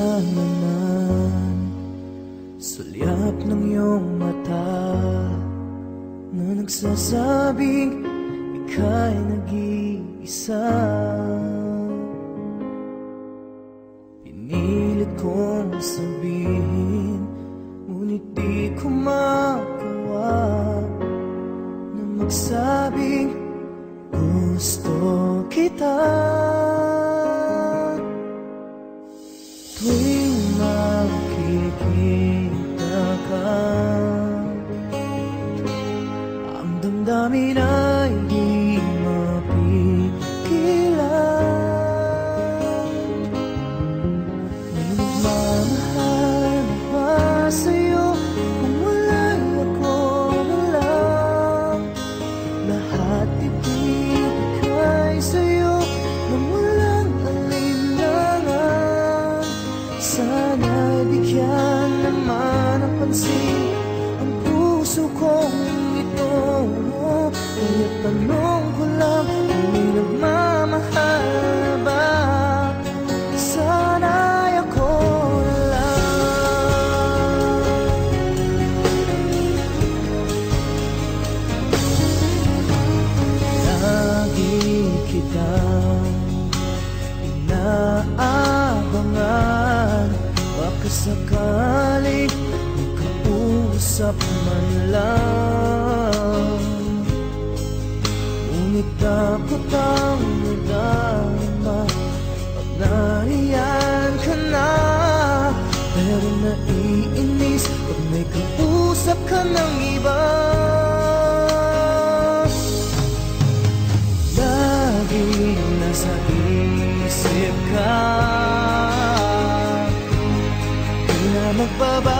naman sulyap ng iyong mata na nagsasabing ika'y nag-iisa. Pinilit kong sabihin, ngunit di ko magawa na magsabing gusto kita. Tuwing makikita ka, ang damdamin ay di mapigilan. May nagmamahal na ba sa'yo kung wala'y ako na lang? Lahat ibigay sa'yo nang walang alinlangan. Sana'y bigyan naman ng pansin ang puso kong ito. Kaya tanong ko lang kung may nagmamahal ba? Sana'y ako na lang. Lagi kitang inaabangan, baka sakaling makausap man lang. Ngunit takot ang nadama pag nariyan ka na. Pero naiinis pag may kausap ka ng iba. Laging nasa isip ka, di na magbaba